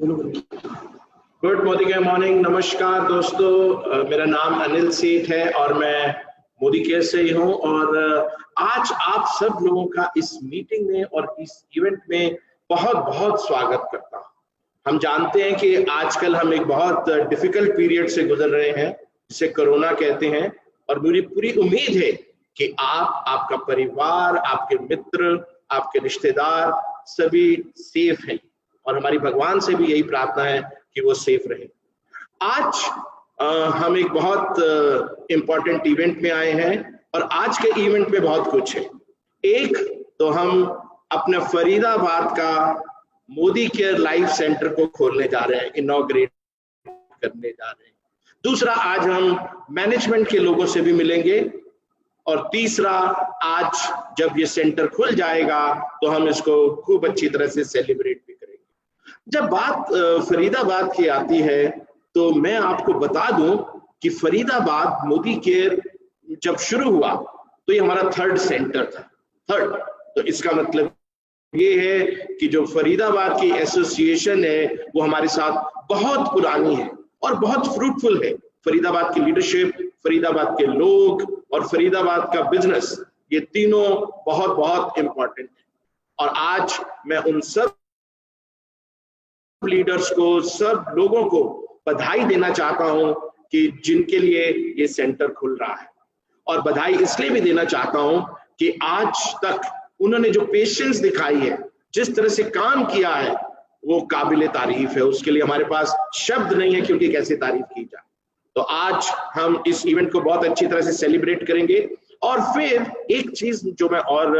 Good morning, नमस्कार दोस्तों। मेरा नाम अनिल सेठ है और मैं मोदी केयर से ही हूँ। और आज आप सब लोगों का इस मीटिंग में और इस इवेंट में बहुत बहुत स्वागत करता हूँ। हम जानते हैं कि आजकल हम एक बहुत डिफिकल्ट पीरियड से गुजर रहे हैं, जिसे कोरोना कहते हैं। और मेरी पूरी उम्मीद है कि आप, आपका परिवार, आपके मित्र, आपके रिश्तेदार सभी सेफ हैं और हमारी भगवान से भी यही प्रार्थना है कि वो सेफ रहे। आज हम एक बहुत इम्पोर्टेंट इवेंट में आए हैं और आज के इवेंट में बहुत कुछ है। एक तो हम अपने फरीदाबाद का मोदी केयर लाइफ सेंटर को खोलने जा रहे हैं, इनॉग्रेट करने जा रहे हैं। दूसरा, आज हम मैनेजमेंट के लोगों से भी मिलेंगे। और तीसरा, आज जब ये सेंटर खुल जाएगा तो हम इसको खूब अच्छी तरह से सेलिब्रेट भी करेंगे। जब बात फरीदाबाद की आती है तो मैं आपको बता दूं कि फरीदाबाद मोदी केयर जब शुरू हुआ तो ये हमारा थर्ड सेंटर था। थर्ड, तो इसका मतलब ये है कि जो फरीदाबाद की एसोसिएशन है वो हमारे साथ बहुत पुरानी है और बहुत फ्रूटफुल है। फरीदाबाद की लीडरशिप, फरीदाबाद के लोग और फरीदाबाद का बिजनेस, ये तीनों बहुत बहुत इंपॉर्टेंट है। और आज मैं उन सब लीडर्स को, सब लोगों को बधाई देना चाहता हूं कि जिनके लिए ये सेंटर खुल रहा है। और बधाई इसलिए भी देना चाहता हूं कि आज तक उन्होंने जो पेशेंस दिखाई है, जिस तरह से काम किया है, वो काबिले तारीफ है। उसके लिए हमारे पास शब्द नहीं है कि उनकी कैसे तारीफ की जाए। तो आज हम इस इवेंट को बहुत अच्छी तरह से सेलिब्रेट करेंगे। और फिर एक चीज जो मैं और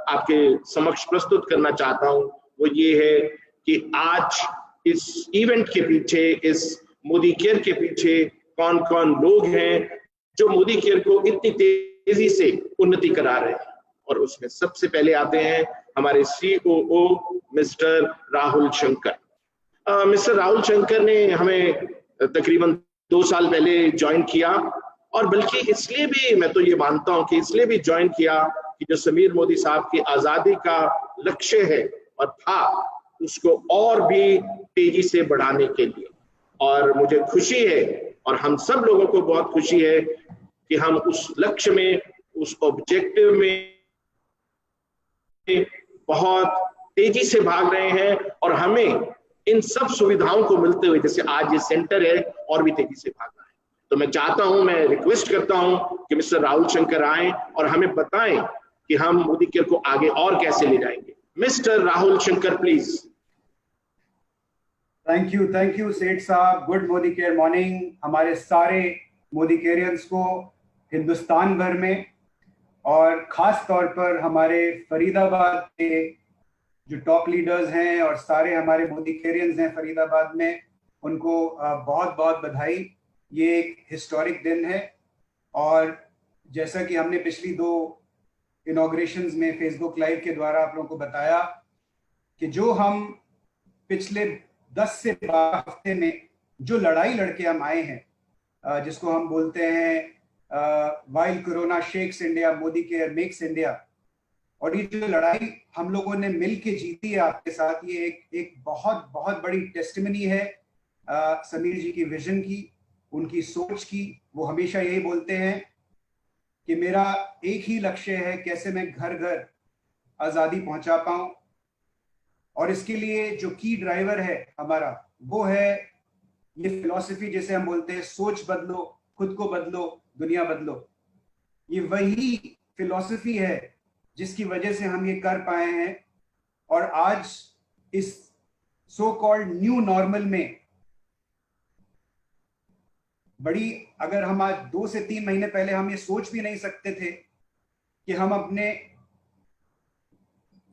आपके समक्ष प्रस्तुत करना चाहता हूं वो ये है कि आज इस इवेंट के पीछे, इस मोदी केयर के पीछे कौन कौन लोग हैं जो मोदी केयर को इतनी तेजी से उन्नति करा रहे हैं। और उसमें सबसे पहले आते हैं हमारे COO mister Rahul Shankar. Mister Rahul Shankar ने हमें तकरीबन 2 साल पहले ज्वाइन किया। और बल्कि इसलिए भी, मैं तो ये मानता हूं कि इसलिए भी ज्वाइन किया कि जो समीर मोदी साहब की आजादी का लक्ष्य है और था, उसको और भी तेजी से बढ़ाने के लिए। और मुझे खुशी है और हम सब लोगों को बहुत खुशी है कि हम उस लक्ष्य में, उस ऑब्जेक्टिव में बहुत तेजी से भाग रहे हैं। और हमें इन सब सुविधाओं को मिलते हुए, जैसे आज ये सेंटर है, और भी तेजी से भागना है। तो मैं चाहता हूं, मैं रिक्वेस्ट करता हूं कि मिस्टर राहुल शंकर आए और हमें बताएं कि हम मोदी केयर को आगे और कैसे ले जाएंगे। Mister Rahul Shankar, please. Thank you सेठ साहब। गुड मोदी केयर मॉर्निंग हमारे सारे मोदी केयरियंस को हिंदुस्तान भर में, और खास तौर पर हमारे फरीदाबाद के जो टॉप लीडर्स हैं और सारे हमारे मोदी केयरियंस हैं फरीदाबाद में, उनको बहुत बहुत बधाई। ये एक हिस्टोरिक दिन है। और जैसा कि हमने पिछली 2 इनॉग्रेशंस में फेसबुक लाइव के द्वारा आप लोगों को बताया कि जो हम पिछले 10 से 12 हफ्ते में जो लड़ाई लड़के हम आए हैं, जिसको हम बोलते हैं while corona shakes India, Modi care makes India, और ये जो लड़ाई हम लोगों ने मिलके जीती है आपके साथ, ये एक बहुत बहुत बड़ी टेस्टिमनी है समीर जी की विजन की, उनकी सोच की। वो हमेशा यही बोलते हैं कि मेरा एक ही लक्ष्य है, कैसे मैं घर घर आजादी पहुंचा पाऊं। और इसके लिए जो की ड्राइवर है हमारा, वो है ये फिलॉसफी, जैसे हम बोलते हैं सोच बदलो, खुद को बदलो, दुनिया बदलो। ये वही फिलॉसफी है जिसकी वजह से हम ये कर पाए हैं। और आज इस सो कॉल्ड न्यू नॉर्मल में बड़ी, अगर हम आज 2 से 3 महीने पहले हम ये सोच भी नहीं सकते थे कि हम अपने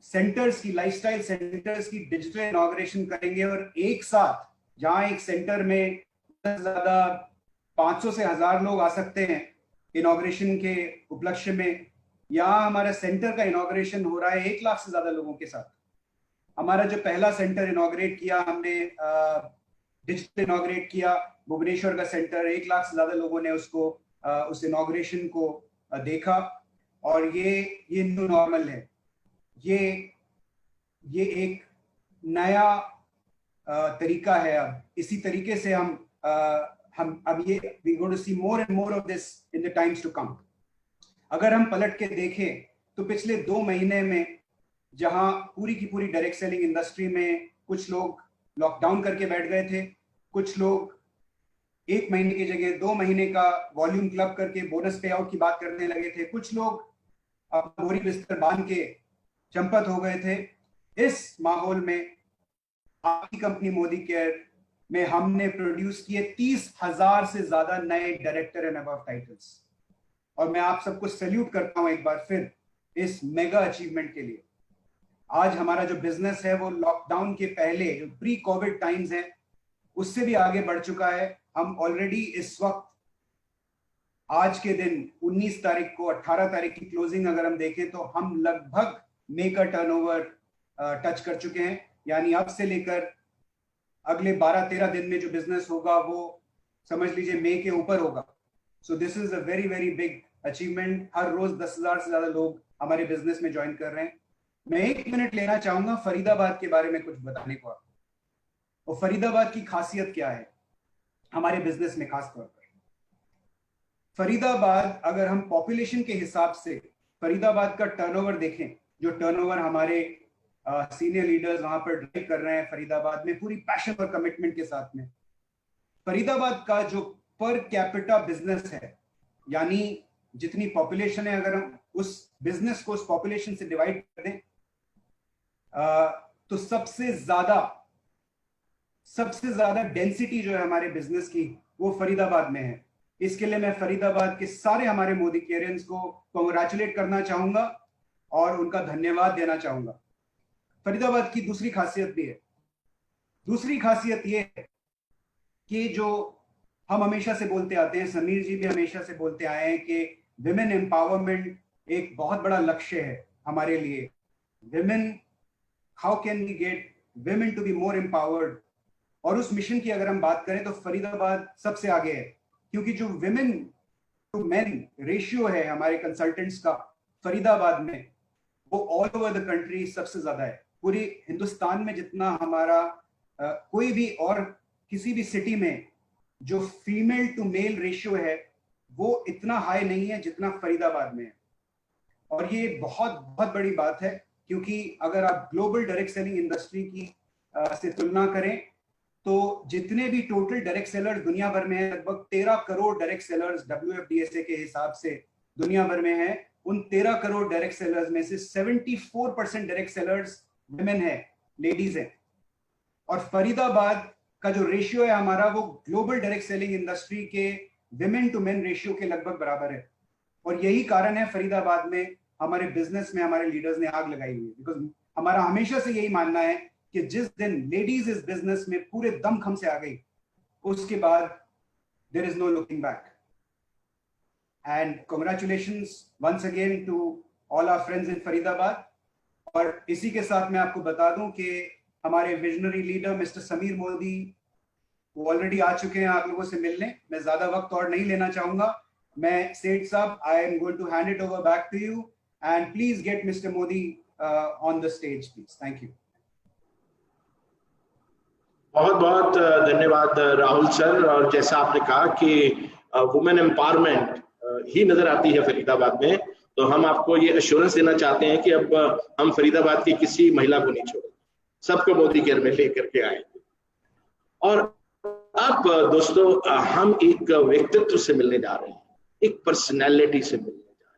सेंटर्स की, लाइफस्टाइल सेंटर्स की डिजिटल इनॉग्रेशन करेंगे। और एक साथ जहां एक सेंटर में ज्यादा 500 से 1000 लोग आ सकते हैं इनॉग्रेशन के उपलक्ष्य में, यहाँ हमारा सेंटर का इनॉग्रेशन हो रहा है 1 लाख से ज्यादा लोगों के साथ। हमारा जो पहला सेंटर इनॉग्रेट किया हमने, डिजिटल इनॉग्रेट किया, भुवनेश्वर का सेंटर, 1 लाख से ज्यादा लोगों ने उसको, उस इनॉग्रेशन को देखा। और ये न्यू नॉर्मल है। ये एक नया तरीका है, अब इसी तरीके से हम अब ये we going to see more and more of this in the times to come. अगर हम पलट के देखें तो पिछले 2 महीने में जहां पूरी की पूरी डायरेक्ट सेलिंग इंडस्ट्री में कुछ लोग लॉकडाउन करके बैठ गए थे, कुछ लोग 1 महीने की जगह 2 महीने का वॉल्यूम क्लब करके बोनस पे आउट की बात करने लगे थे, कुछ लोग अपना बोरी बिस्तर बांध के चंपत हो गए थे। इस माहौल में आपकी कंपनी मोदी केयर में हमने प्रोड्यूस किए 30,000 से ज्यादा नए डायरेक्टर एंड अबव टाइटल्स, और मैं आप सबको सैल्यूट करता हूं एक बार फिर इस मेगा अचीवमेंट के लिए। आज हमारा जो बिजनेस है वो लॉकडाउन के पहले जो प्री कोविड टाइम्स है उससे भी आगे बढ़ चुका है। हम ऑलरेडी इस वक्त आज के दिन 19 तारीख को 18 तारीख की क्लोजिंग अगर हम देखें तो हम लगभग मे का टर्नओवर टच कर चुके हैं, यानी अब से लेकर अगले 12-13 दिन में जो बिजनेस होगा वो समझ लीजिए मे के ऊपर होगा। So this is a very very big achievement. हर रोज 10,000 से ज्यादा लोग हमारे बिजनेस में ज्वाइन कर रहे हैं। मैं 1 मिनट लेना चाहूंगा फरीदाबाद के बारे में कुछ बताने को। और फरीदाबाद की खासियत क्या है हमारे बिजनेस में खास तौर पर। फरीदाबाद अगर हम पॉपुलेशन के हिसाब से फरीदाबाद का टर्नओवर देखें, जो टर्नओवर हमारे सीनियर लीडर्स वहां पर ड्राइव कर रहे हैं फरीदाबाद में पूरी पैशन और कमिटमेंट के साथ में, फरीदाबाद का जो पर कैपिटा बिजनेस है, यानी जितनी पॉपुलेशन है अगर हम उस बिजनेस को उस पॉपुलेशन से डिवाइड कर दें तो सबसे ज्यादा डेंसिटी जो है हमारे बिजनेस की वो फरीदाबाद में है। इसके लिए मैं फरीदाबाद के सारे हमारे मोदी केयरियंस को कांग्रेचुलेट करना चाहूंगा और उनका धन्यवाद देना चाहूंगा। फरीदाबाद की दूसरी खासियत भी है। दूसरी खासियत ये है कि जो हम हमेशा से बोलते आते हैं, समीर जी भी हमेशा से बोलते आए हैं कि विमेन एम्पावरमेंट एक बहुत बड़ा लक्ष्य है हमारे लिए। Women, how can we get women to be more empowered, और उस मिशन की अगर हम बात करें तो फरीदाबाद सबसे आगे है, क्योंकि जो विमेन टू मेन रेशियो है हमारे कंसल्टेंट्स का फरीदाबाद में वो ऑल ओवर द कंट्री सबसे ज्यादा है। पूरी हिंदुस्तान में जितना हमारा कोई भी और किसी भी सिटी में जो फीमेल टू मेल रेशियो है वो इतना हाई नहीं है जितना फरीदाबाद में है। और ये बहुत बहुत बड़ी बात है, क्योंकि अगर आप ग्लोबल डायरेक्ट सेलिंग इंडस्ट्री की से तुलना करें तो जितने भी टोटल डायरेक्ट सेलर्स दुनिया भर में है, लगभग 13 करोड़ डायरेक्ट सेलर्स WFDSA के हिसाब से दुनिया भर में है। उन 13 करोड़ डायरेक्ट सेलर्स में से 74% डायरेक्ट सेलर्स विमेन है, लेडीज है। और फरीदाबाद का जो रेशियो है हमारा वो ग्लोबल डायरेक्ट सेलिंग इंडस्ट्री के विमेन टू मेन रेशियो के लगभग बराबर है। और यही कारण है फरीदाबाद में हमारे बिजनेस में हमारे लीडर्स ने आग लगाई हुई है, बिकॉज हमारा हमेशा से यही मानना है कि जिस दिन लेडीज इस बिजनेस में पूरे दमखम से आ गई उसके बाद there is no looking back. And congratulations once again to all our friends in Faridabad. और इसी के साथ मैं आपको बता दूं कि हमारे visionary leader mister Sameer Modi वो ऑलरेडी आ चुके हैं आप लोगों से मिलने। मैं ज्यादा वक्त और नहीं लेना चाहूंगा। मैं Seth Sahab, I am going to hand it over back to you and please get mister Modi on the stage please. Thank you. बहुत बहुत धन्यवाद राहुल सर। और जैसा आपने कहा कि वुमेन एम्पावरमेंट ही नजर आती है फरीदाबाद में, तो हम आपको ये एश्योरेंस देना चाहते हैं कि अब हम फरीदाबाद की किसी महिला को नहीं छोड़ेंगे, सबको मोदी केयर में लेकर के आएंगे। और अब दोस्तों हम एक व्यक्तित्व से मिलने जा रहे हैं, एक पर्सनैलिटी से मिलने जा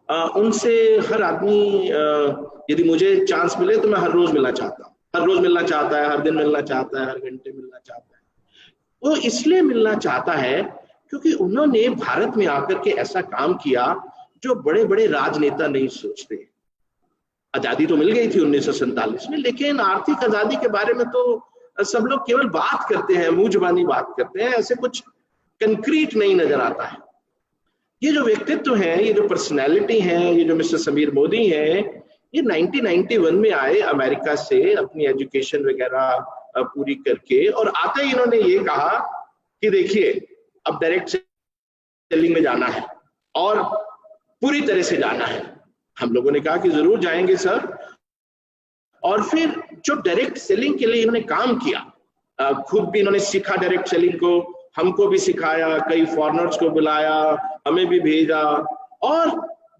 रहे हैं। उनसे हर आदमी यदि मुझे चांस मिले तो मैं हर रोज मिलना चाहता हूँ। हर रोज मिलना चाहता है, हर दिन मिलना चाहता है, हर घंटे मिलना चाहता है। वो इसलिए मिलना चाहता है क्योंकि उन्होंने भारत में आकर के ऐसा काम किया जो बड़े बड़े राजनेता नहीं सोचते। आजादी तो मिल गई थी 1947 में, लेकिन आर्थिक आजादी के बारे में तो सब लोग केवल बात करते हैं, मुंह जुबानी बात करते हैं, ऐसे कुछ कंक्रीट नहीं नजर आता है। ये जो व्यक्तित्व है, ये जो पर्सनैलिटी है, ये जो मिस्टर समीर मोदी है, ये 1991 में आए अमेरिका से अपनी एजुकेशन वगैरह पूरी करके, और आते ही इन्होंने ये कहा कि देखिए अब डायरेक्ट सेलिंग में जाना है और पूरी तरह से जाना है। हम लोगों ने कहा कि जरूर जाएंगे सर, और फिर जो डायरेक्ट सेलिंग के लिए इन्होंने काम किया, खुद भी इन्होंने सीखा डायरेक्ट सेलिंग को, हमको भी सिखाया, कई फॉरेनर्स को बुलाया, हमें भी भेजा, और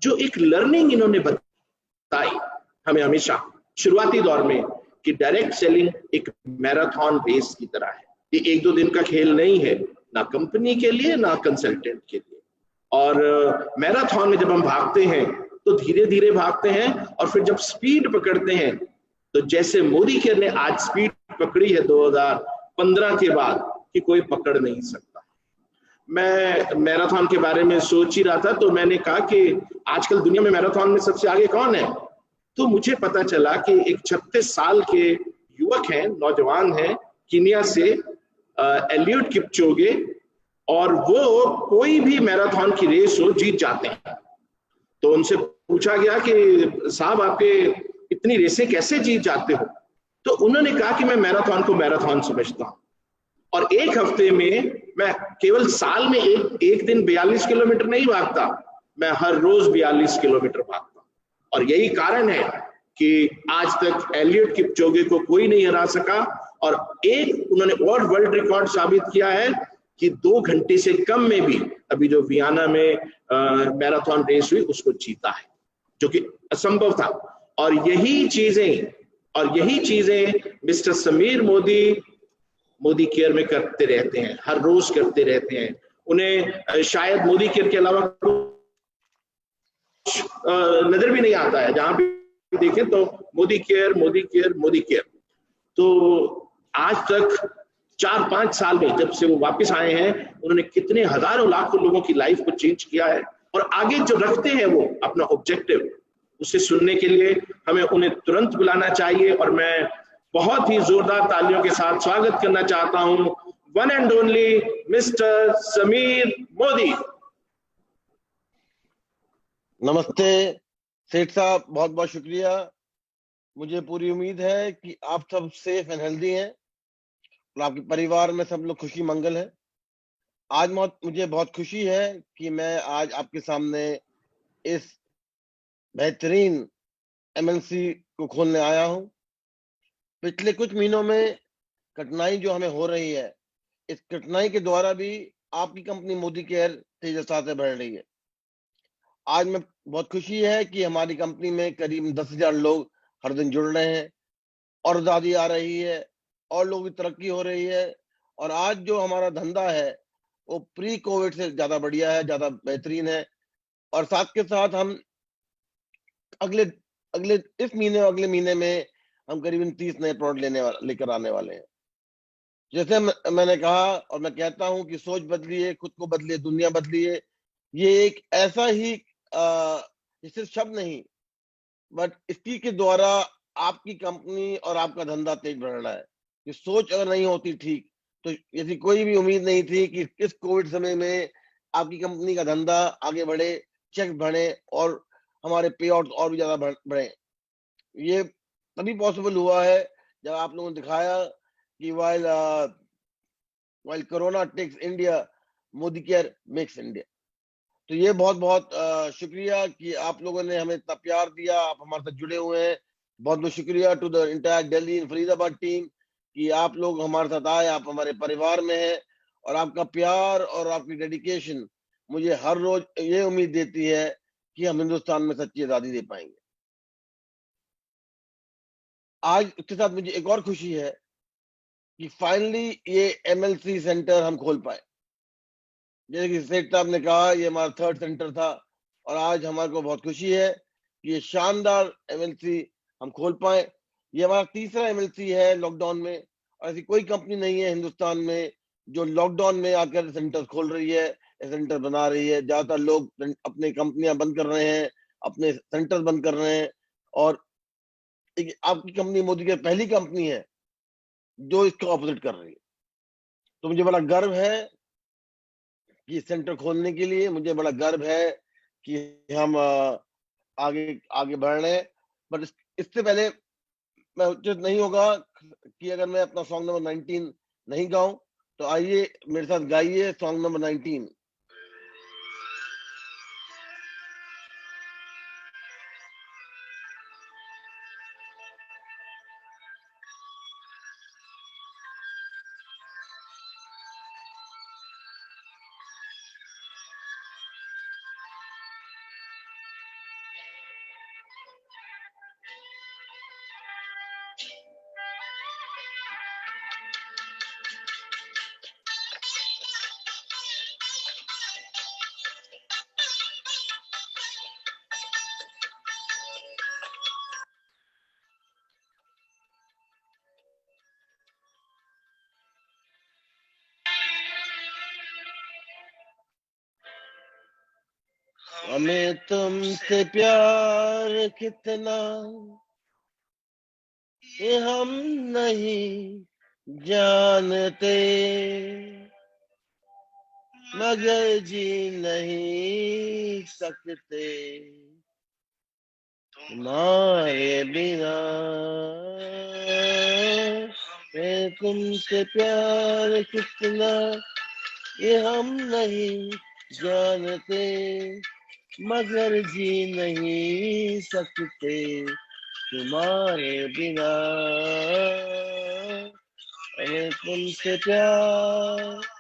जो एक लर्निंग इन्होंने बताई हमें हमेशा शुरुआती दौर में कि डायरेक्ट सेलिंग एक मैराथन रेस की तरह है, ये एक दो दिन का खेल नहीं है, ना कंपनी के लिए ना कंसल्टेंट के लिए। और मैराथन में जब हम भागते हैं तो धीरे धीरे भागते हैं, और फिर जब स्पीड पकड़ते हैं तो जैसे मोदी केयर ने आज स्पीड पकड़ी है 2015 के बाद, कि कोई पकड़ नहीं सकता। मैं मैराथन के बारे में सोच ही रहा था, तो मैंने कहा कि आजकल दुनिया में मैराथन में सबसे आगे कौन है, तो मुझे पता चला कि एक 36 साल के युवक हैं, नौजवान हैं, कीनिया से, एलियड किपचोगे, और वो कोई भी मैराथन की रेस हो जीत जाते हैं। तो उनसे पूछा गया कि साहब आपके इतनी रेसें कैसे जीत जाते हो, तो उन्होंने कहा कि मैं मैराथन को मैराथन समझता हूं, और एक हफ्ते में मैं केवल साल में एक दिन 42 किलोमीटर नहीं भागता, मैं हर रोज 42 किलोमीटर भागता। और यही कारण है कि आज तक एलियड किपचोगे को कोई नहीं हरा सका, और एक उन्होंने और वर्ल्ड रिकॉर्ड साबित किया है कि 2 घंटे से कम में भी अभी जो वियना में मैराथन रेस हुई उसको जीता है, जो कि असंभव था। और यही चीजें मिस्टर समीर मोदी केयर में करते रहते हैं, हर रोज करते रहते हैं। उन्हें शायद मोदी केयर के अलावा नजर भी नहीं आता है, जहां भी देखें तो Modi care Modi care Modi care. तो आज तक 4-5 साल में जब से वो वापस आए हैं, उन्होंने कितने हजारों लाखों लोगों की लाइफ को चेंज किया है, और आगे जो रखते हैं वो अपना ऑब्जेक्टिव, उसे सुनने के लिए हमें उन्हें तुरंत बुलाना चाहिए। और मैं बहुत ही जोरदार तालियों के साथ स्वागत करना चाहता हूं one and only mister Sameer Modi. नमस्ते सेठ साहब, बहुत बहुत शुक्रिया। मुझे पूरी उम्मीद है कि आप सब सेफ एंड हेल्दी हैं और आपके परिवार में सब लोग खुशी मंगल है। आज मुझे बहुत खुशी है कि मैं आज आपके सामने इस बेहतरीन एमएनसी को खोलने आया हूं। पिछले कुछ महीनों में कठिनाई जो हमें हो रही है, इस कठिनाई के द्वारा भी आपकी कंपनी मोदी केयर तेजस्वी से बढ़ रही है। आज में बहुत खुशी है कि हमारी कंपनी में करीब 10,000 लोग हर दिन जुड़ रहे हैं, और आजादी आ रही है, और लोगों की तरक्की हो रही है। और आज जो हमारा धंधा है वो प्री कोविड से ज्यादा बढ़िया है, ज्यादा बेहतरीन है। और साथ के साथ हम अगले अगले इस महीने और अगले महीने में हम करीबन 30 नए प्रोडक्ट लेकर आने वाले हैं। जैसे मैंने कहा और मैं कहता हूं कि सोच बदलिए, खुद को बदलिए, दुनिया बदलिए। ये एक ऐसा ही सिर्फ शब्द नहीं, बट इसी के द्वारा आपकी कंपनी और आपका धंधा तेज बढ़ रहा है। ये सोच अगर नहीं होती ठीक, तो ऐसी कोई भी उम्मीद नहीं थी कि इस कोविड समय में आपकी कंपनी का धंधा आगे बढ़े, चेक बढ़े, और हमारे पे आउट और भी ज्यादा बढ़े। ये तभी पॉसिबल हुआ है जब आप लोगों ने दिखाया कि while corona takes India, Modi care makes India. तो ये बहुत बहुत शुक्रिया कि आप लोगों ने हमें इतना प्यार दिया, आप हमारे साथ जुड़े हुए हैं। बहुत बहुत शुक्रिया to the entire Delhi and Faridabad team कि आप लोग हमारे साथ आए, आप हमारे परिवार में हैं, और आपका प्यार और आपकी डेडिकेशन मुझे हर रोज ये उम्मीद देती है कि हम हिंदुस्तान में सच्ची आजादी दे पाएंगे। आज उसके साथ मुझे एक और खुशी है कि फाइनली ये एमएलसी सेंटर हम खोल पाए। जैसे कि सेठ साहब ने कहा, ये हमारा 3rd सेंटर था, और आज हमारे को बहुत खुशी है कि ये शानदार एमएलसी हम खोल पाए। ये हमारा 3रा एमएलसी है लॉकडाउन में, और ऐसी कोई कंपनी नहीं है हिंदुस्तान में जो लॉकडाउन में आकर सेंटर खोल रही है, सेंटर बना रही है। ज्यादातर लोग अपनी कंपनियां बंद कर रहे हैं, अपने सेंटर बंद कर रहे हैं, और आपकी कंपनी मोदी की पहली कंपनी है जो इसका ऑपोजिट कर रही है। तो मुझे बड़ा गर्व है कि सेंटर खोलने के लिए, मुझे बड़ा गर्व है कि हम आगे आगे बढ़ रहे हैं। बट इससे पहले मैं उचित नहीं होगा कि अगर मैं अपना सॉन्ग नंबर 19 नहीं गाऊं, तो आइए मेरे साथ गाइए सॉन्ग नंबर 19। हमें तुमसे प्यार कितना ये हम नहीं जानते, मगर जी नहीं सकते तुम्हारे बिना। मैं तुमसे प्यार कितना ये हम नहीं जानते, मगर जी नहीं सकते तुम्हारे बिना। हमें तुमसे प्यार।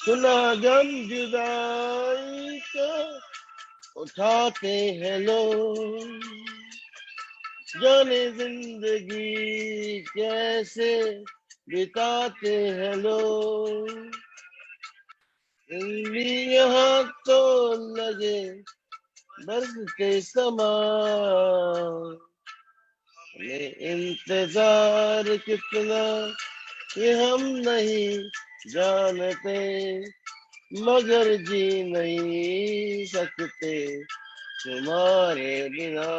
सुना गम जुदाई का उठाते हैं लोग, जाने जिंदगी कैसे बिताते हैं लोग। यहाँ तो लगे बरसते समा, हमें इंतजार कितना ये हम नहीं जानते, मगर जी नहीं सकते तुम्हारे बिना।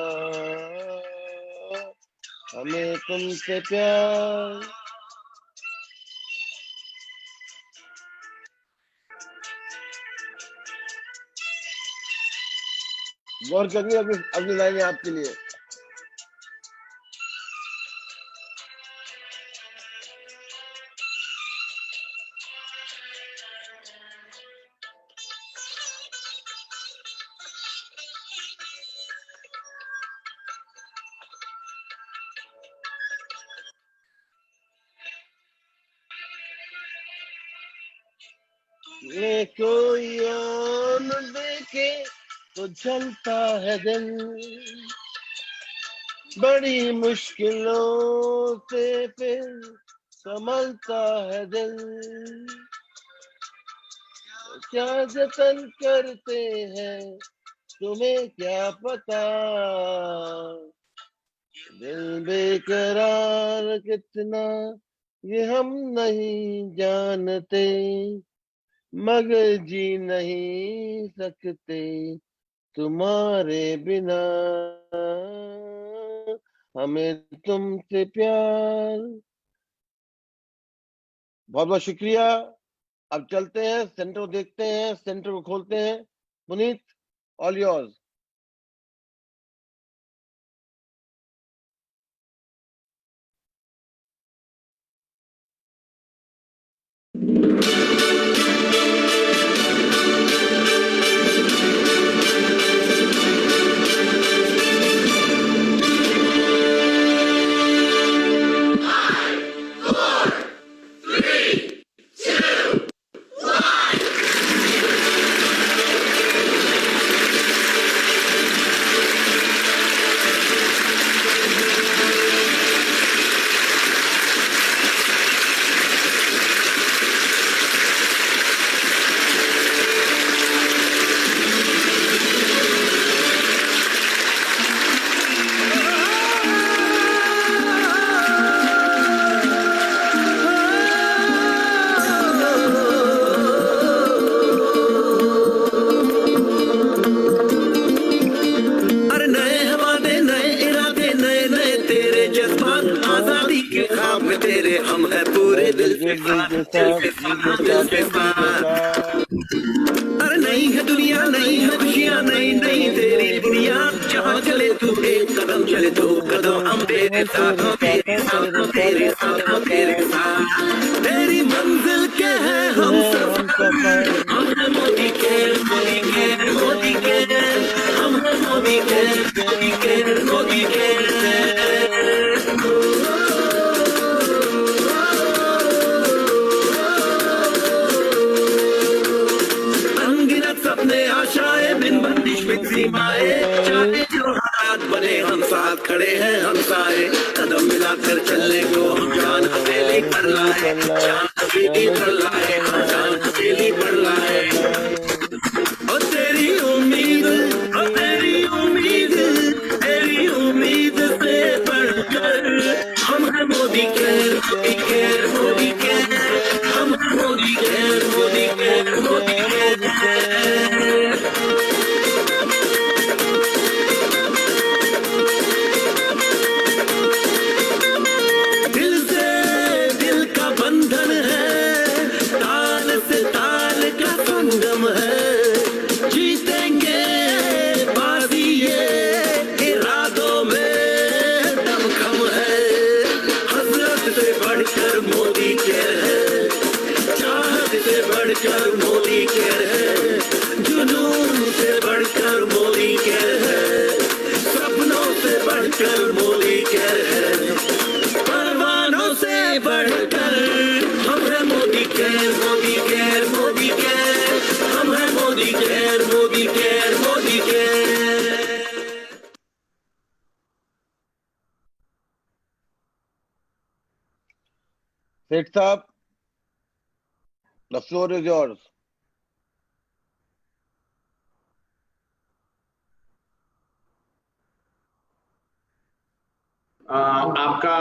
हमें तुमसे प्यार। गौर करिए अगली लाइन आपके लिए। ये कोई और न देखे तो जलता है दिल, बड़ी मुश्किलों से फिर संभलता है दिल। क्या जतन करते हैं तुम्हें क्या पता, दिल बेकरार कितना ये हम नहीं जानते, मगर जी नहीं सकते तुम्हारे बिना। हमें तुमसे प्यार। बहुत बहुत शुक्रिया। अब चलते हैं सेंटर को देखते हैं, सेंटर को खोलते हैं। Puneet, all yours. तेरे हम है पूरे दिल के साथ, अरे नहीं है दुनिया, नहीं है खुशियाँ, नहीं नहीं तेरी दुनिया। जहाँ चले तू एक कदम चले, दो कदम हम तेरे साथ, हम तेरे साथ, हम तेरे साथ, हम तेरे साथ। तेरी मंजिल के हैं हम सब, हम है मोदी के, मोदी के, मोदी के, हम है मोदी के, मोदी के, मोदी के। बरसाए, कदम मिलाकर चलने को हम जान हथेली पर लाए, जान हथेली पर लाए, हम जान हथेली पर लाए। ओ तेरी उम्मीद, ओ तेरी उम्मीद, तेरी उम्मीद से बढ़कर हम हैं Modi care, Modi care, Modi care, हम हैं Modi care, Modi care, Modi care. दिल से दिल का बंधन है, ताल से ताल का संगम है, जीतेंगे बाजी ये इरादों में दमखम है। हसरत से बढ़कर मोदी केयर है, चाहत से बढ़कर मोदी केयर है, जुनून से बढ़कर मोदी केयर है, सपनों से बढ़कर मोदी केयर है, परवानों से बढ़कर हम हैं Modi care, Modi care, Modi care, हम हैं Modi care, Modi care, Modi care. सेठ साहब, the floor is yours. आपका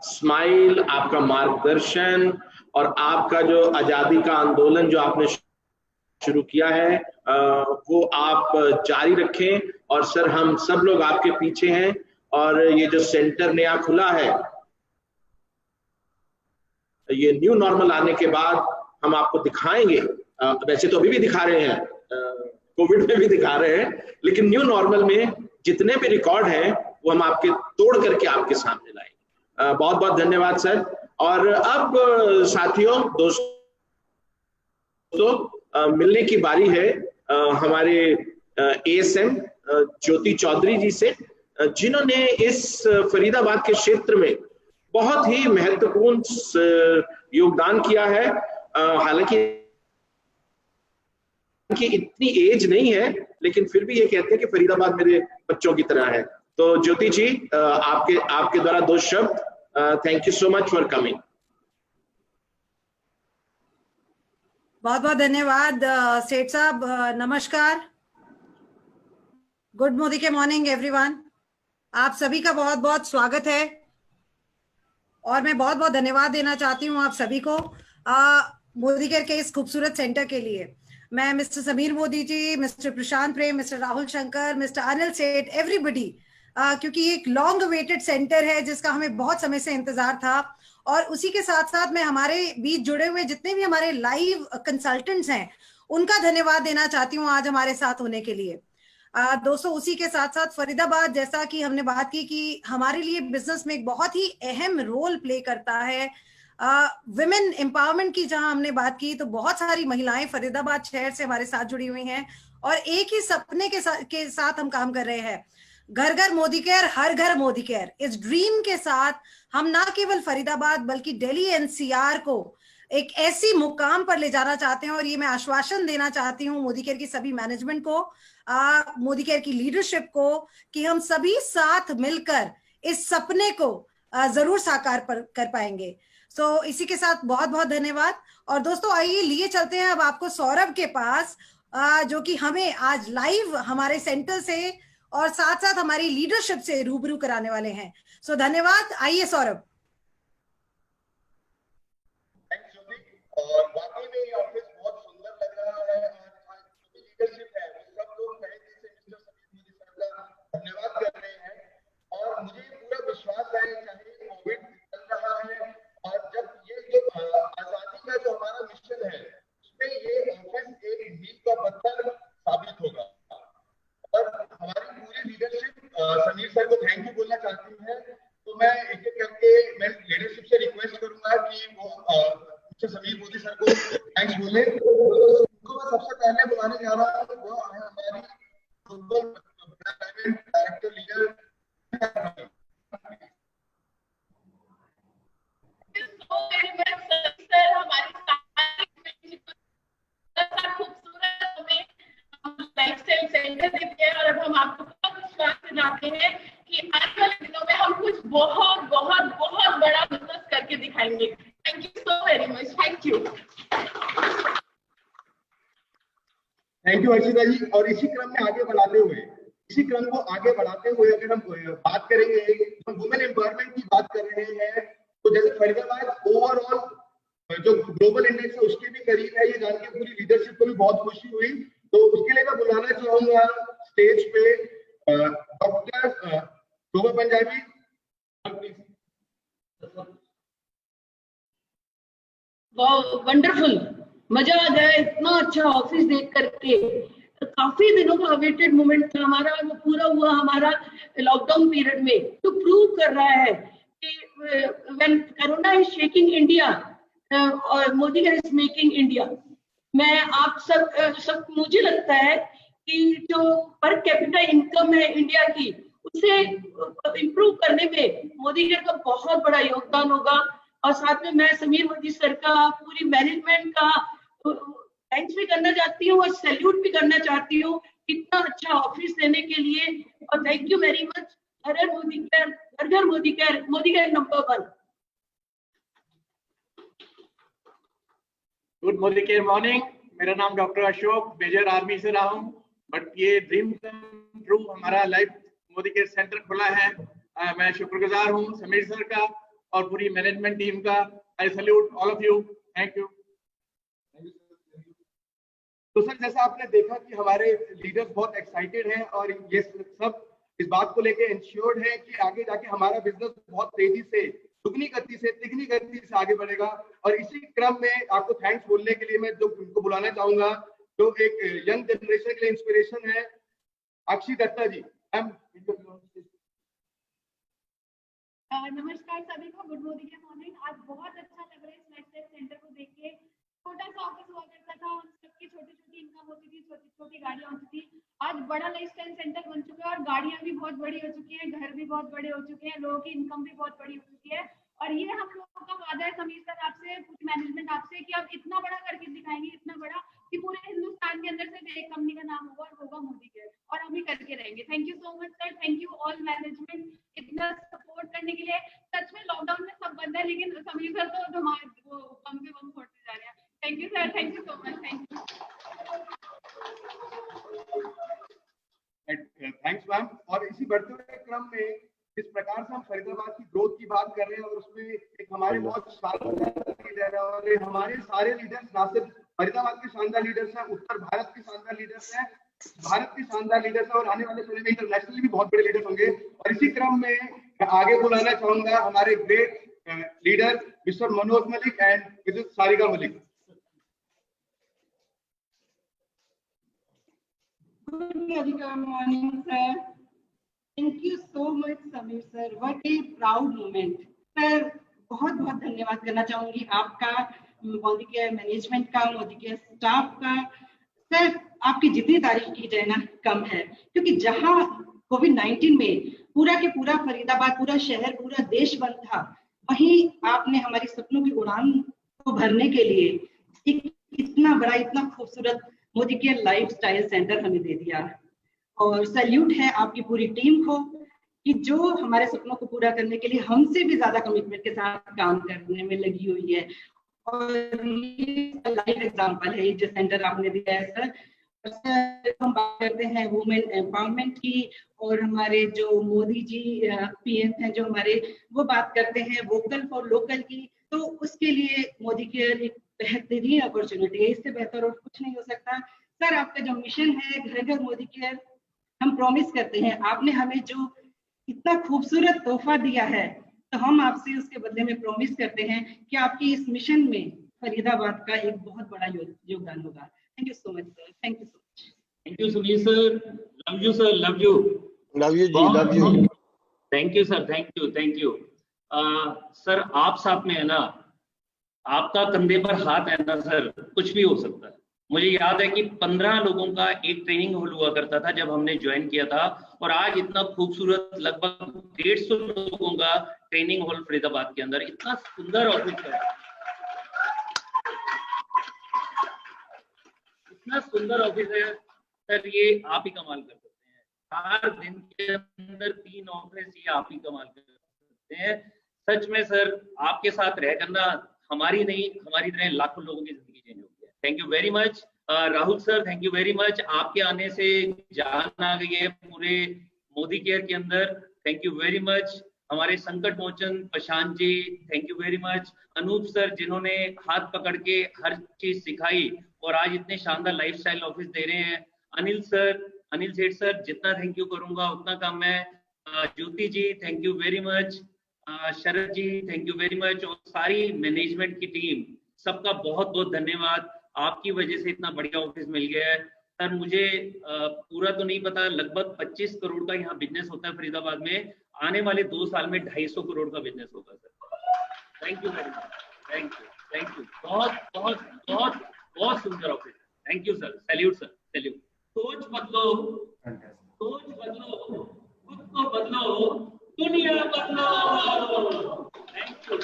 स्माइल, आपका मार्गदर्शन और आपका जो आजादी का आंदोलन जो आपने शुरू किया है वो आप जारी रखें। और सर, हम सब लोग आपके पीछे हैं। और ये जो सेंटर नया खुला है, ये न्यू नॉर्मल आने के बाद हम आपको दिखाएंगे। वैसे तो अभी भी दिखा रहे हैं, कोविड में भी दिखा रहे हैं, लेकिन न्यू नॉर्मल में जितने भी रिकॉर्ड हैं वो हम आपके तोड़ करके आपके सामने लाएंगे। बहुत बहुत धन्यवाद सर। और अब साथियों, दोस्तों, मिलने की बारी है हमारे एएसएम ज्योति चौधरी जी से, जिन्होंने इस फरीदाबाद के क्षेत्र में बहुत ही महत्वपूर्ण योगदान किया है। हालांकि इतनी एज नहीं है, लेकिन फिर भी ये कहते हैं कि फरीदाबाद मेरे बच्चों की तरह है। तो ज्योति जी, आपके द्वारा 2 शब्द। Thank you so much for coming. बहुत बहुत धन्यवाद सेठ साहब। नमस्कार, गुड मोदी के मॉर्निंग एवरीवन। आप सभी का बहुत बहुत स्वागत है और मैं बहुत बहुत धन्यवाद देना चाहती हूँ आप सभी को मोदी केयर के इस खूबसूरत सेंटर के लिए। मैं मिस्टर समीर मोदी जी, मिस्टर प्रशांत प्रेम, मिस्टर राहुल शंकर, मिस्टर अनिल सेठ, एवरीबडी, क्योंकि एक लॉन्ग वेटेड सेंटर है जिसका हमें बहुत समय से इंतजार था। और उसी के साथ साथ मैं हमारे बीच जुड़े हुए जितने भी हमारे लाइव कंसल्टेंट्स हैं उनका धन्यवाद देना चाहती हूँ आज हमारे साथ होने के लिए। दोस्तों, उसी के साथ साथ फरीदाबाद, जैसा कि हमने बात की कि हमारे लिए बिजनेस में एक बहुत ही अहम रोल प्ले करता है। विमेन एम्पावरमेंट की जहां हमने बात की तो बहुत सारी महिलाएं फरीदाबाद शहर से हमारे साथ जुड़ी हुई हैं और एक ही सपने के साथ हम काम कर रहे हैं। घर घर मोदी केयर, हर घर मोदी केयर, इस ड्रीम के साथ हम ना केवल फरीदाबाद बल्कि दिल्ली एनसीआर को एक ऐसी मुकाम पर ले जाना चाहते हैं। और ये मैं आश्वासन देना चाहती हूँ मोदी केयर की सभी मैनेजमेंट को, मोदी केयर की लीडरशिप को, कि हम सभी साथ मिलकर इस सपने को जरूर साकार कर पाएंगे। सो इसी के साथ बहुत बहुत धन्यवाद। और दोस्तों, आइए लिए चलते हैं अब आपको सौरभ के पास, जो कि हमें आज लाइव हमारे सेंटर से और साथ साथ हमारी लीडरशिप से रूबरू कराने वाले हैं। सो धन्यवाद। आइए सौरभ। और वाकई में ये ऑफिस बहुत सुंदर लग रहा है। आज जो लीडरशिप है वो सब लोग पहले से मिस्टर समीर मोदी सर का धन्यवाद कर रहे हैं। और मुझे पूरा विश्वास है, चाहे कोविड चल रहा है और जब ये जो आजादी का जो हमारा मिशन है उसमें ये ऑफिस एक मील का पत्थर साबित होगा। और हमारी पूरी लीडरशिप समीर सर को थैंक यू बोलना चाहती है। तो मैं एक एक करके मैं लीडरशिप से रिक्वेस्ट करूंगा कि वो समीर मोदी सर को थैंक्स बोले। उनको मैं सबसे पहले बुलाने जा रहा हूँ, वो है हमारी ग्लोबल डायरेक्टर लीडर। सर हमारी खूबसूरत हमें लाइफस्टाइल सेंटर देते हैं और अब हम आपको बहुत विश्वास दिलाते हैं कि आने वाले दिनों में हम कुछ बहुत बहुत बहुत बड़ा बिजनेस करके दिखाएंगे। Thank you so very much, thank you. Thank you Harshita ji. और इसी क्रम में आगे बढ़ाते हुए, इसी क्रम को आगे बढ़ाते हुए अगर हम बात करेंगे, हम वुमेन एम्पावरमेंट की बात कर रहे हैं, तो जैसे फरीदाबाद ओवरऑल जो ग्लोबल इंडेक्स है उसके भी करीब है, ये जान के पूरी लीडरशिप को भी बहुत खुशी हुई। तो उसके लिए मैं बुलाना चाहूंगा स्टेज पे डॉक्टर शोभा पंजाबी। वंडरफुल, मजा आ गया, इतना अच्छा ऑफिस देख करके। काफी दिनों का अवेटेड मोमेंट था हमारा, वो पूरा हुआ हमारा लॉकडाउन पीरियड में। तो प्रूव कर रहा है कि when corona is shaking India और मोदी इज मेकिंग इंडिया। मैं आप सब मुझे लगता है कि जो पर कैपिटा इनकम है इंडिया की, उसे इम्प्रूव करने में मोदी का बहुत बड़ा योगदान होगा। और साथ में मैं समीर मोदी सर का, पूरी मैनेजमेंट का थैंक्स भी करना चाहती हूँ और सैल्यूट भी करना चाहती हूँ इतना अच्छा ऑफिस देने के लिए। और thank you very much. Her her Modi care, घर घर Modi care, Modi care number 1। Good Modi care morning. मेरा नाम डॉक्टर अशोक, मेजर आर्मी से रहा हूँ, बट ये ड्रीम कम ट्रू हमारा लाइफ मोदी केयर सेंटर खुला है। मैं शुक्रगुजार हूँ समीर सर का और पूरी मैनेजमेंट टीम का। आई salute all of you, thank you. तो सर, जैसा आपने देखा कि हमारे लीडर्स बहुत एक्साइटेड हैं और ये सब इस बात को लेके इंश्योर्ड है कि आगे जाके हमारा बिजनेस बहुत तेजी से, दुगनी गति से, तिगनी गति से आगे बढ़ेगा। और इसी क्रम में आपको थैंक्स बोलने के लिए मैं जो उनको बुलाना चाहूंगा, जो एक यंग जनरेशन के लिए इंस्पिरेशन है, अक्षी दत्ता जी। नमस्कार सभी को, गुड मॉर्निंग के मॉर्निंग। आज बहुत अच्छा लग रहा है इस लाइफस्टाइल सेंटर को देख के। छोटा सा ऑफिस हुआ करता था, उन सबकी छोटी छोटी इनकम होती थी, छोटी छोटी गाड़ियां होती थी। आज बड़ा लाइफस्टाइल सेंटर बन चुका है और गाड़ियां भी बहुत बड़ी हो चुकी हैं, घर भी बहुत बड़े हो चुके हैं, लोगों की इनकम भी बहुत बड़ी हो चुकी है। और ये हम लोगों का वादा है समीर सर आपसे, पूरी मैनेजमेंट आपसे, कि आप इतना बड़ा करके दिखाएंगे, इतना बड़ा कि पूरे हिंदुस्तान के अंदर सिर्फ एक कंपनी का नाम होगा और होगा मोदी केयर, और हम ही करके रहेंगे। Thank you so much sir, thank you all management इतना सपोर्ट करने के लिए। सच में लॉकडाउन में सब बंद है, लेकिन समीर सर तो हमारे वो कम से कम छोड़ते जा रहे हैं। Thank you sir, thank you so much, thank you. Thanks ma'am. और इसी बढ़ते हुए क्रम में जिस प्रकार से हम फरीदाबाद की ग्रोथ की बात कर रहे हैं और उसमें एक हमारे बहुत शानदार लीडर है, और हमारे सारे लीडर्स ना सिर्फ फरीदाबाद के शानदार लीडर्स हैं, उत्तर भारत के शानदार लीडर्स हैं, भारत के शानदार लीडर्स हैं, और आने वाले समय में इंटरनेशनली भी बहुत बड़े लीडर्स होंगे। और इसी क्रम में मैं आगे बुलाना चाहूंगा हमारे great leader mister Manoj Malik and Mrs Sarika Malik. Good morning, sir. Thank you so much, Samir sir. What a proud moment. Sir, बहुत बहुत धन्यवाद करना चाहूंगी आपका, मोदी केयर मैनेजमेंट का, मोदी केयर स्टाफ का। सर, आपकी जितनी तारीफ की जाए ना कम है, क्योंकि जहां कोविड-19 में पूरा के पूरा फरीदाबाद, पूरा शहर, पूरा देश बंद था, वहीं आपने हमारी सपनों की उड़ान को भरने के लिए एक इतना बड़ा, इतना खूबसूरत मोदी केयर लाइफस्टाइल सेंटर हमें दे दिया। और सैल्यूट है आपकी पूरी टीम को कि जो हमारे सपनों को पूरा करने के लिए हमसे भी ज्यादा कमिटमेंट के साथ काम करने में लगी हुई है। और ये लाइव एग्जांपल है जो सेंटर आपने दिया है सर। हम बात करते हैं वुमेन एम्पावरमेंट की, और हमारे जो मोदी जी पीएम हैं जो हमारे, वो बात करते हैं वोकल फॉर लोकल की। तो उसके लिए मोदी केयर एक बेहतरीन अपॉर्चुनिटी है, इससे बेहतर और कुछ नहीं हो सकता। सर, आपका जो मिशन है घर घर मोदी केयर, हम प्रॉमिस करते हैं, आपने हमें जो इतना खूबसूरत तोहफा दिया है, तो हम आपसे उसके बदले में प्रॉमिस करते हैं कि आपकी इस मिशन में फरीदाबाद का एक बहुत बड़ा योगदान होगा। Thank you so much sir, thank you so much. Thank you Sunil sir, love you sir, love you, love you ji, love you. Thank you sir, thank you, thank you. Sir, आप साथ में है ना, आपका कंधे पर हाथ है ना सर, कुछ भी हो सकता है। मुझे याद है कि 15 लोगों का एक ट्रेनिंग हॉल हुआ करता था जब हमने ज्वाइन किया था, और आज इतना खूबसूरत लगभग 150 लोगों का ट्रेनिंग हॉल फरीदाबाद के अंदर, इतना सुंदर ऑफिस है, इतना सुंदर ऑफिस है सर, ये आप ही कमाल कर सकते हैं। 4 दिन के अंदर 3 ऑफिस, ये आप ही कमाल कर सकते हैं। सच में सर आपके साथ रह करना हमारी नहीं, हमारी तरह लाखों लोगों की जिंदगी चेंज हो गई है। Thank you very much Rahul sir, thank you very much. आपके आने से जान आ गई है पूरे मोदी केयर के अंदर। Thank you very much. हमारे संकट मोचन Prashant ji, thank you very much. Anoop sir जिन्होंने हाथ पकड़ के हर चीज सिखाई और आज इतने शानदार लाइफस्टाइल ऑफिस दे रहे हैं। अनिल सेठ सर, जितना थैंक यू करूंगा उतना कम है। Jyoti ji thank you very much. Sharad ji thank you very much. और सारी मैनेजमेंट की टीम, सबका बहुत बहुत धन्यवाद। आपकी वजह से इतना बढ़िया ऑफिस मिल गया है सर। मुझे पूरा तो नहीं पता, लगभग 25 करोड़ का यहाँ बिजनेस होता है फरीदाबाद में। आने वाले 2 साल में 250 करोड़ का बिजनेस होगा sir. Thank you very much, thank you. बहुत बहुत बहुत बहुत सुंदर office. Thank you sir, salute sir, salute. सोच बदलो, खुद को बदलो, दुनिया बदलो। Thank you.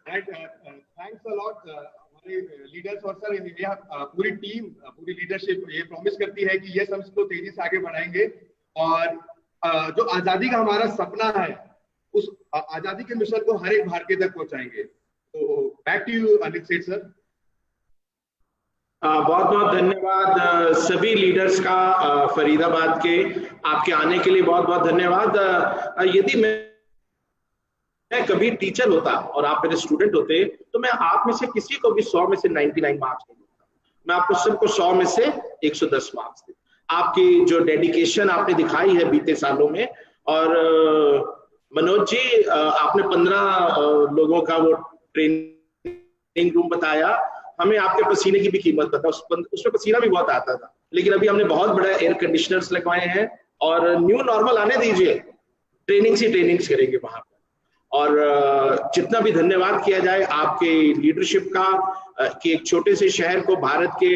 Thanks a lot. हमारे लीडर्स और सर पूरी टीम, पूरी लीडरशिप ये प्रॉमिस करती है कि ये सब इसको तेजी से आगे बढ़ाएंगे और जो आजादी का हमारा सपना है उस आजादी के मिशन को हर एक भारतीय तक पहुंचाएंगे। तो बैक टू यू अनिल सेठ सर। बहुत बहुत धन्यवाद सभी लीडर्स का, फरीदाबाद के। आपके आने के लिए बहुत बहुत धन्यवाद। यदि मैं कभी टीचर होता और आप मेरे स्टूडेंट होते तो मैं आप में से किसी को भी 100 में से 99 मार्क्स नहीं देता। मैं आपको सबको 100 में से 110 मार्क्स देता। आपकी जो डेडिकेशन आपने दिखाई है बीते सालों में, और मनोज जी आपने 15 लोगों का वो ट्रेनिंग रूम बताया। हमें आपके पसीने की भी कीमत पता, उसमें पसीना भी बहुत आता था, लेकिन अभी हमने बहुत बड़ा एयर कंडीशनर्स लगवाए हैं और न्यू नॉर्मल आने दीजिए, ट्रेनिंग्स करेंगे वहां पर। और जितना भी धन्यवाद किया जाए आपके लीडरशिप का, कि एक छोटे से शहर को भारत के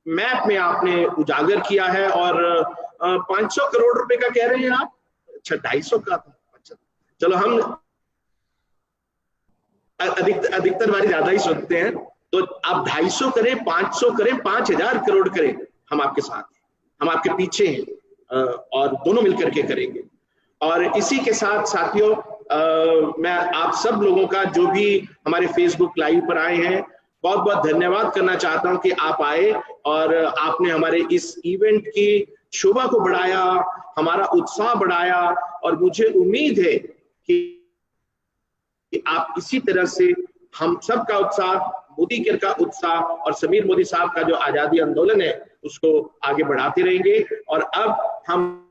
मैप में आपने उजागर किया है। और 500 करोड़ रुपए का कह रहे हैं आप? अच्छा, 250 का था। अच्छा, चलो हम अधिकतर बारी ज्यादा ही सुनते हैं, तो आप 250 करें, 500 करें, 5000 करोड़ करें, हम आपके साथ हैं, हम आपके पीछे हैं और दोनों मिलकर के करेंगे। और इसी के साथ साथियों, मैं आप सब लोगों का जो भी हमारे फेसबुक लाइव पर आए हैं बहुत बहुत धन्यवाद करना चाहता हूं कि आप आए और आपने हमारे इस इवेंट की शोभा को बढ़ाया, हमारा उत्साह बढ़ाया। और मुझे उम्मीद है कि आप इसी तरह से हम सब का उत्साह, मोदी केयर का उत्साह और समीर मोदी साहब का जो आजादी आंदोलन है उसको आगे बढ़ाते रहेंगे। और अब हम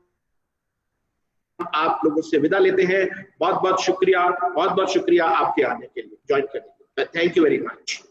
आप लोगों से विदा लेते हैं। बहुत बहुत शुक्रिया आपके आने के लिए, ज्वाइन करने के लिए। Thank you very much.